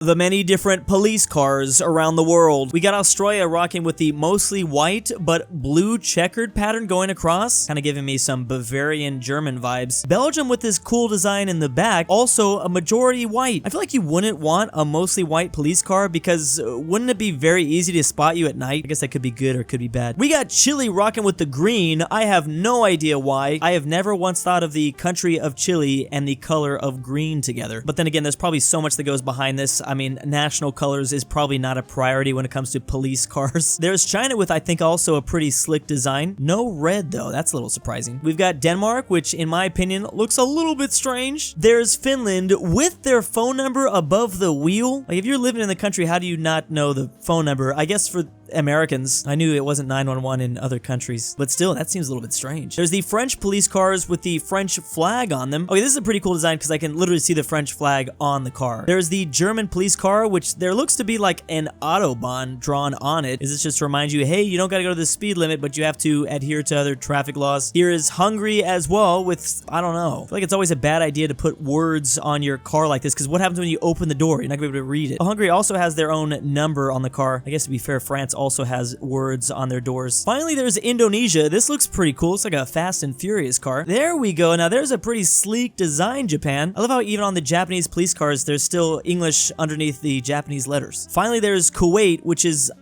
The many different police cars around the world. We got Australia rocking with the mostly white but blue checkered pattern going across, kind of giving me some Bavarian German vibes. Belgium with this cool design in the back, also a majority white. I feel like you wouldn't want a mostly white police car because wouldn't it be very easy to spot you at night? I guess that could be good or could be bad. We got Chile rocking with the green. I have no idea why. I have never once thought of the country of Chile and the color of green together. But then again, there's probably so much that goes behind this. I mean, national colors is probably not a priority when it comes to police cars. There's China with, I think, also a pretty slick design. No red, though. That's a little surprising. We've got Denmark, which, in my opinion, looks a little bit strange. There's Finland with their phone number above the wheel. Like, if you're living in the country, how do you not know the phone number? I guess for Americans, I knew it wasn't 911 in other countries, but still, that seems a little bit strange. There's the French police cars with the French flag on them. Okay, this is a pretty cool design because I can literally see the French flag on the car. There's the German police car, which there looks to be like an Autobahn drawn on it. Is this just to remind you, hey, you don't gotta go to the speed limit, but you have to adhere to other traffic laws. Here is Hungary as well with, I don't know. I feel like it's always a bad idea to put words on your car like this because what happens when you open the door? You're not gonna be able to read it. Hungary also has their own number on the car. I guess to be fair, France also has words on their doors. Finally, there's Indonesia. This looks pretty cool. It's like a Fast and Furious car. There we go. Now, there's a pretty sleek design, Japan. I love how even on the Japanese police cars, there's still English underneath the Japanese letters. Finally, there's Kuwait, which is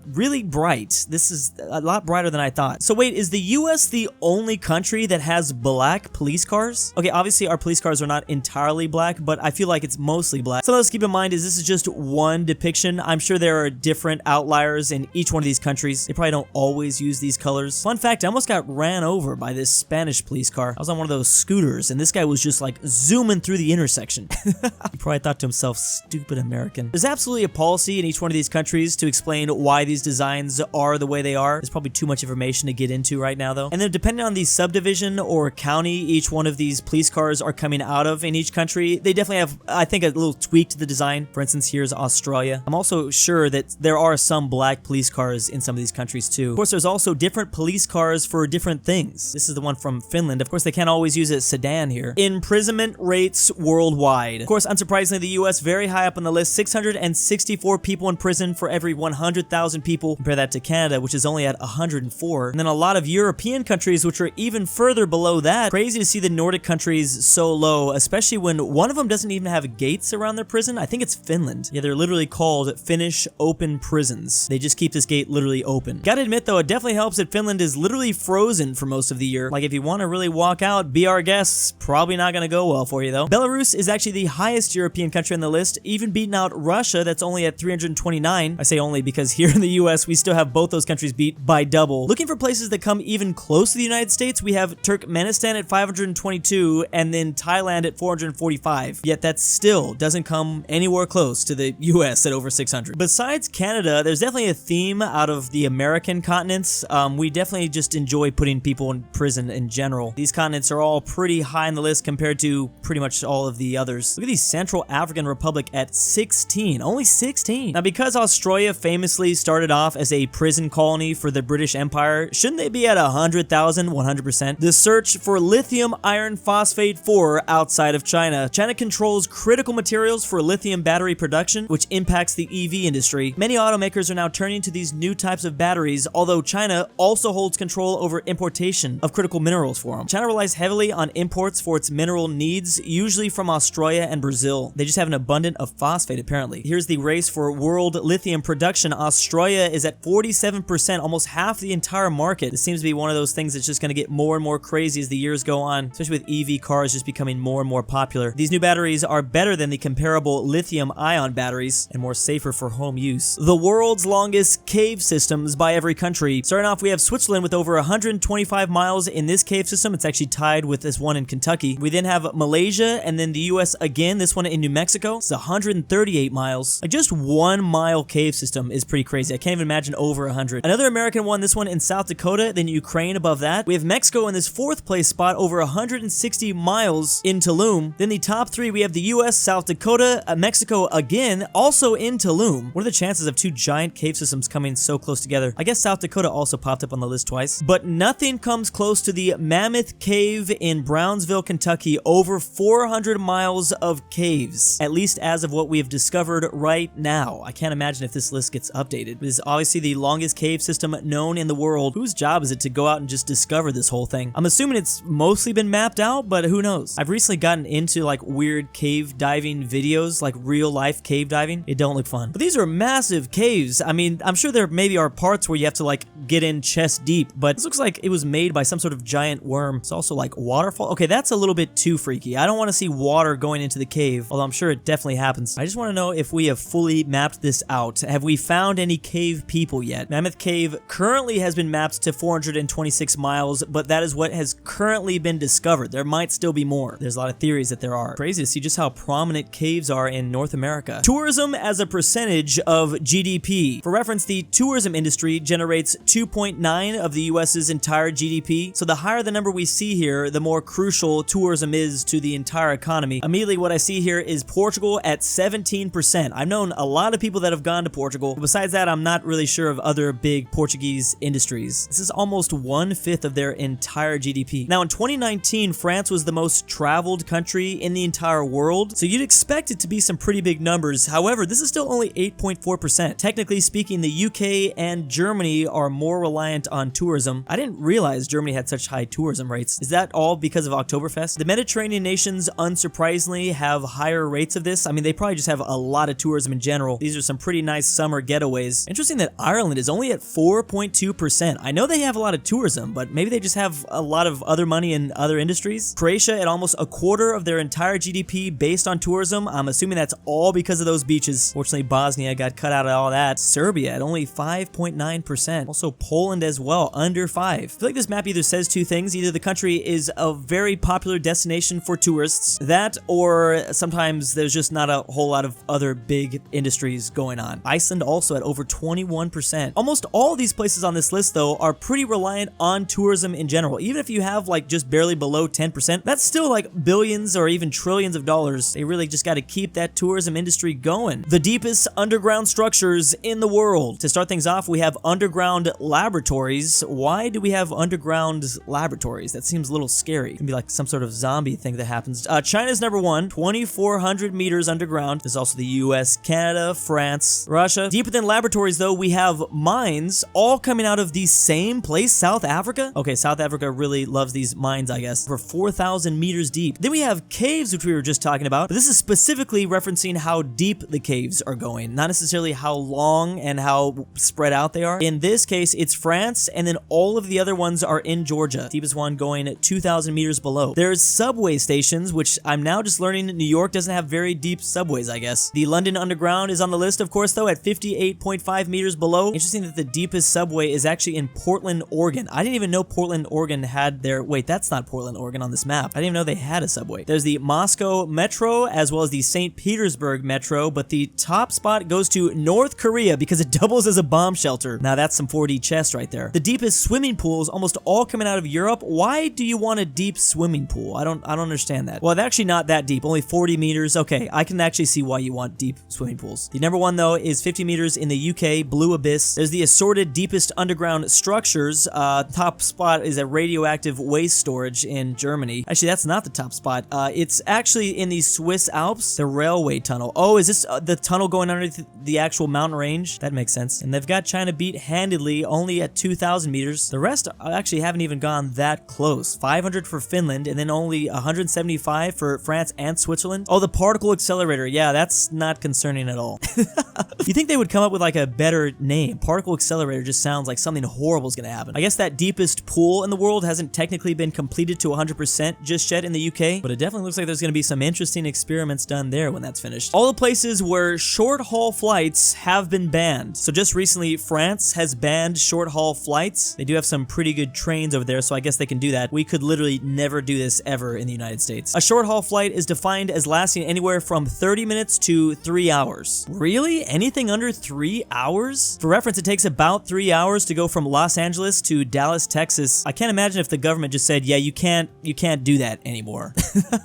really bright. This is a lot brighter than I thought. So wait, is the US the only country that has black police cars? Okay, obviously our police cars are not entirely black, but I feel like it's mostly black. So let's keep in mind is this is just one depiction. I'm sure there are different outliers in each one of these countries. They probably don't always use these colors. Fun fact, I almost got ran over by this Spanish police car. I was on one of those scooters and this guy was just like zooming through the intersection. He probably thought to himself, stupid American. There's absolutely a policy in each one of these countries to explain why these designs are the way they are. There's probably too much information to get into right now though. And then depending on the subdivision or county each one of these police cars are coming out of in each country, they definitely have, I think, a little tweak to the design. For instance, here's Australia. I'm also sure that there are some black police cars in some of these countries too. Of course, there's also different police cars for different things. This is the one from Finland. Of course, they can't always use a sedan here. Imprisonment rates worldwide. Of course, unsurprisingly, the US very high up on the list. 664 people in prison for every 100,000 people. Compare that to Canada, which is only at 104. And then a lot of European countries, which are even further below that. Crazy to see the Nordic countries so low, especially when one of them doesn't even have gates around their prison. I think it's Finland. Yeah, they're literally called Finnish open prisons. They just keep this gate literally open. Gotta admit though, it definitely helps that Finland is literally frozen for most of the year. Like if you want to really walk out, be our guests, probably not gonna go well for you though. Belarus is actually the highest European country on the list, even beating out Russia that's only at 329. I say only because here in the US we still have both those countries beat by double. Looking for places that come even close to the United States, we have Turkmenistan at 522 and then Thailand at 445. Yet that still doesn't come anywhere close to the US at over 600. Besides Canada, there's definitely a theme out of the American continents. We definitely just enjoy putting people in prison in general. These continents are all pretty high on the list compared to pretty much all of the others. Look at the Central African Republic at 16, only 16. Now because Australia famously started off as a prison colony for the British Empire, shouldn't they be at 100,000, 100%? The search for lithium iron phosphate 4 outside of China. China controls critical materials for lithium battery production, which impacts the EV industry. Many automakers are now turning to these new types of batteries, although China also holds control over importation of critical minerals for them. China relies heavily on imports for its mineral needs, usually from Australia and Brazil. They just have an abundance of phosphate apparently. Here's the race for world lithium production. Australia is at 47%, almost half the entire market. This seems to be one of those things that's just going to get more and more crazy as the years go on, especially with EV cars just becoming more and more popular. These new batteries are better than the comparable lithium-ion batteries and more safer for home use. The world's longest cave systems by every country. Starting off, we have Switzerland with over 125 miles in this cave system. It's actually tied with this one in Kentucky. We then have Malaysia and then the US again, this one in New Mexico. It's 138 miles. Like just 1 mile cave system is pretty pretty crazy. I can't even imagine over 100. Another American one, this one in South Dakota, then Ukraine above that. We have Mexico in this 4th place spot, over 160 miles in Tulum. Then the top 3, we have the US, South Dakota, Mexico again, also in Tulum. What are the chances of 2 giant cave systems coming so close together? I guess South Dakota also popped up on the list twice. But nothing comes close to the Mammoth Cave in Brownsville, Kentucky. Over 400 miles of caves, at least as of what we have discovered right now. I can't imagine if this list gets updated. It is obviously the longest cave system known in the world. Whose job is it to go out and just discover this whole thing? I'm assuming it's mostly been mapped out, but who knows? I've recently gotten into like weird cave diving videos, like real life cave diving. It don't look fun. But these are massive caves. I mean, I'm sure there maybe are parts where you have to like get in chest deep, but this looks like it was made by some sort of giant worm. It's also like waterfall. Okay, that's a little bit too freaky. I don't want to see water going into the cave, although I'm sure it definitely happens. I just want to know if we have fully mapped this out. Have we found any cave people yet? Mammoth Cave currently has been mapped to 426 miles, but that is what has currently been discovered. There might still be more. There's a lot of theories that there are. Crazy to see just how prominent caves are in North America. Tourism as a percentage of GDP. For reference, the tourism industry generates 2.9 of the US's entire GDP. So the higher the number we see here, the more crucial tourism is to the entire economy. Immediately what I see here is Portugal at 17%. I've known a lot of people that have gone to Portugal. Besides that, I'm not really sure of other big Portuguese industries. This is almost 1/5 of their entire GDP. Now in 2019, France was the most traveled country in the entire world, so you'd expect it to be some pretty big numbers. However, this is still only 8.4%. Technically speaking, the UK and Germany are more reliant on tourism. I didn't realize Germany had such high tourism rates. Is that all because of Oktoberfest? The Mediterranean nations, unsurprisingly, have higher rates of this. I mean, they probably just have a lot of tourism in general. These are some pretty nice summer getaways. Interesting that Ireland is only at 4.2%. I know they have a lot of tourism, but maybe they just have a lot of other money in other industries. Croatia at almost 1/4 of their entire GDP based on tourism. I'm assuming that's all because of those beaches. Fortunately, Bosnia got cut out of all that. Serbia at only 5.9%. Also Poland as well, under 5. I feel like this map either says two things. Either the country is a very popular destination for tourists, that, or sometimes there's just not a whole lot of other big industries going on. Iceland also at over 21%. Almost all these places on this list, though, are pretty reliant on tourism in general. Even if you have like just barely below 10%, that's still like billions or even trillions of dollars. They really just got to keep that tourism industry going. The deepest underground structures in the world. To start things off, we have underground laboratories. Why do we have underground laboratories? That seems a little scary. It can be like some sort of zombie thing that happens. China's number 1, 2,400 meters underground. There's also the US, Canada, France, Russia. Deeper than laboratories, though, we have mines all coming out of the same place, South Africa. Okay, South Africa really loves these mines, I guess. For 4,000 meters deep. Then we have caves, which we were just talking about, but this is specifically referencing how deep the caves are going, not necessarily how long and how spread out they are. In this case, it's France, and then all of the other ones are in Georgia. Deepest one going 2,000 meters below. There's subway stations, which I'm now just learning New York doesn't have very deep subways, I guess. The London Underground is on the list, of course, though, at 58.5 meters below. Interesting that the deepest subway is actually in Portland, Oregon. I didn't even know Portland, Oregon had their... Wait, that's not Portland, Oregon on this map. I didn't even know they had a subway. There's the Moscow Metro, as well as the St. Petersburg Metro, but the top spot goes to North Korea because it doubles as a bomb shelter. Now that's some 4D chess right there. The deepest swimming pools, almost all coming out of Europe. Why do you want a deep swimming pool? I don't understand that. Well, it's actually not that deep, only 40 meters. Okay, I can actually see why you want deep swimming pools. The number 1, though, is 50 meters in the UK, Blue Abyss. There's the assorted deepest underground structures. Top spot is a radioactive waste storage in Germany. Actually, that's not the top spot. It's actually in the Swiss Alps, the railway tunnel. Oh, is this the tunnel going underneath the actual mountain range? That makes sense. And they've got China beat handedly, only at 2,000 meters. The rest actually haven't even gone that close. 500 for Finland, and then only 175 for France and Switzerland. Oh, the particle accelerator. Yeah, that's not concerning at all. You think they would come up with like a better name? Particle accelerator just sounds like something horrible is going to happen. I guess that deepest pool in the world hasn't technically been completed to 100% just yet in the UK, but it definitely looks like there's going to be some interesting experiments done there when that's finished. All the places where short-haul flights have been banned. So just recently, France has banned short-haul flights. They do have some pretty good trains over there, so I guess they can do that. We could literally never do this ever in the United States. A short-haul flight is defined as lasting anywhere from 30 minutes to 3 hours. Really? Anything under 3 3 hours? For reference, it takes about 3 hours to go from Los Angeles to Dallas, Texas. I can't imagine if the government just said, yeah, you can't do that anymore.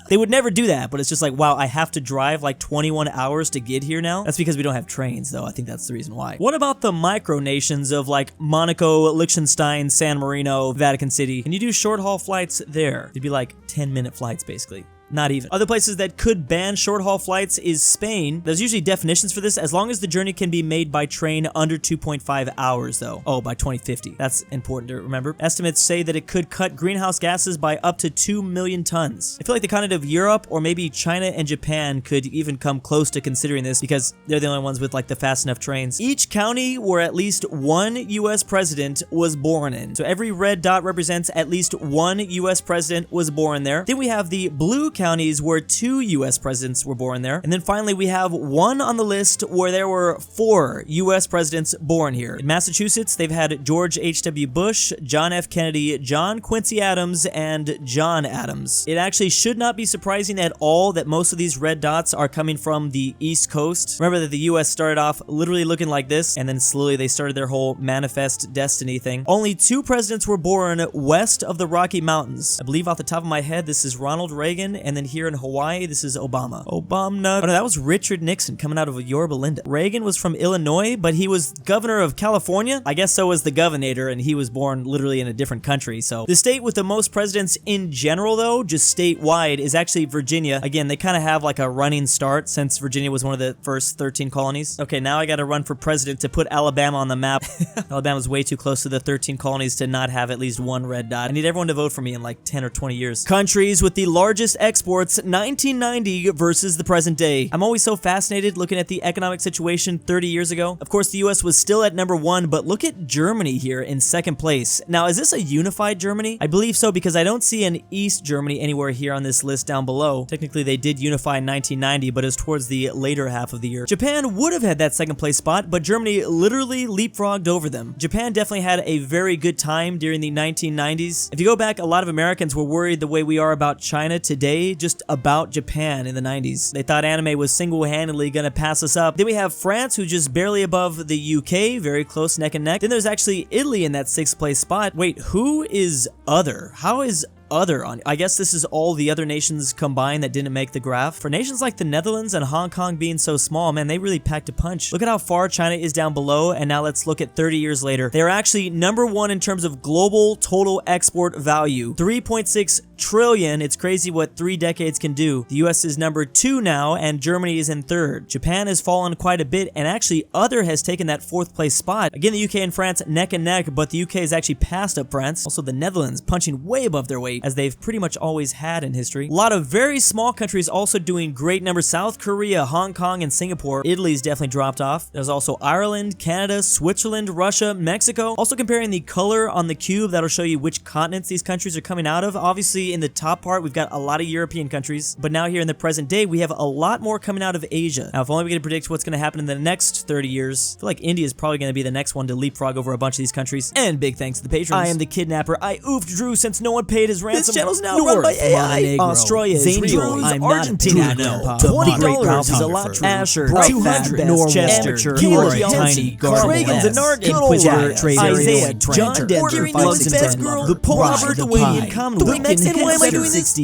They would never do that, but it's just like, wow, I have to drive like 21 hours to get here now? That's because we don't have trains, though. I think that's the reason why. What about the micronations of like Monaco, Liechtenstein, San Marino, Vatican City? Can you do short-haul flights there? It'd be like 10-minute flights, basically. Not even. Other places that could ban short-haul flights is Spain. There's usually definitions for this, as long as the journey can be made by train under 2.5 hours, though. Oh, by 2050. That's important to remember. Estimates say that it could cut greenhouse gases by up to 2 million tons. I feel like the continent of Europe, or maybe China and Japan, could even come close to considering this because they're the only ones with like the fast enough trains. Each county where at least one U.S. president was born in. So every red dot represents at least one U.S. president was born there. Then we have the blue counties where 2 U.S. presidents were born there. And then finally, we have one on the list where there were 4 U.S. presidents born here. In Massachusetts, they've had George H.W. Bush, John F. Kennedy, John Quincy Adams, and John Adams. It actually should not be surprising at all that most of these red dots are coming from the East Coast. Remember that the U.S. started off literally looking like this, and then slowly they started their whole manifest destiny thing. Only 2 presidents were born west of the Rocky Mountains. I believe off the top of my head, this is Ronald Reagan, and then here in Hawaii, this is Obama. Obama. Oh no, that was Richard Nixon coming out of Yorba Linda. Reagan was from Illinois, but he was governor of California. I guess so was the governor, and he was born literally in a different country. So the state with the most presidents in general, though, just statewide, is actually Virginia. Again, they kind of have like a running start since Virginia was one of the first 13 colonies. Okay, now I got to run for president to put Alabama on the map. Alabama's way too close to the 13 colonies to not have at least one red dot. I need everyone to vote for me in like 10 or 20 years. Countries with the largest exports 1990 versus the present day. I'm always so fascinated looking at the economic situation 30 years ago. Of course, the US was still at number 1, but look at Germany here in 2nd place. Now, is this a unified Germany? I believe so because I don't see an East Germany anywhere here on this list down below. Technically, they did unify in 1990, but it was towards the later half of the year. Japan would have had that 2nd place spot, but Germany literally leapfrogged over them. Japan definitely had a very good time during the 1990s. If you go back, a lot of Americans were worried the way we are about China today, just about Japan in the 90s. They thought anime was single-handedly gonna pass us up. Then we have France, who's just barely above the UK, very close neck and neck. Then there's actually Italy in that 6th place spot. Wait, who is other? How is other on? I guess this is all the other nations combined that didn't make the graph. For nations like the Netherlands and Hong Kong being so small, man, they really packed a punch. Look at how far China is down below, and now let's look at 30 years later. They're actually number 1 in terms of global total export value. 3.6 trillion. It's crazy what 3 decades can do. The US is number 2 now, and Germany is in 3rd. Japan has fallen quite a bit, and actually other has taken that 4th place spot. Again, the UK and France neck and neck, but the UK has actually passed up France. Also, the Netherlands punching way above their weight, as they've pretty much always had in history. A lot of very small countries also doing great numbers. South Korea, Hong Kong, and Singapore. Italy's definitely dropped off. There's also Ireland, Canada, Switzerland, Russia, Mexico. Also comparing the color on the cube, that'll show you which continents these countries are coming out of. Obviously, in the top part, we've got a lot of European countries, but now here in the present day, we have a lot more coming out of Asia. Now, if only we could predict what's going to happen in the next 30 years, I feel like India is probably going to be the next one to leapfrog over a bunch of these countries. And big thanks to the patrons. I am the kidnapper. I oofed Drew since no one paid his ransom. This channel's now run by AI. Australia is real. I'm Argentinian. $20 is a lot true. Asher, 200 Norway, Chester, Tiny, Reagan's A Nargin, Inquisitor, Isaiah, John Denver, KirinoIsBestGirl, the Polish-Lithuanian Commonwealth, and why am I doing this?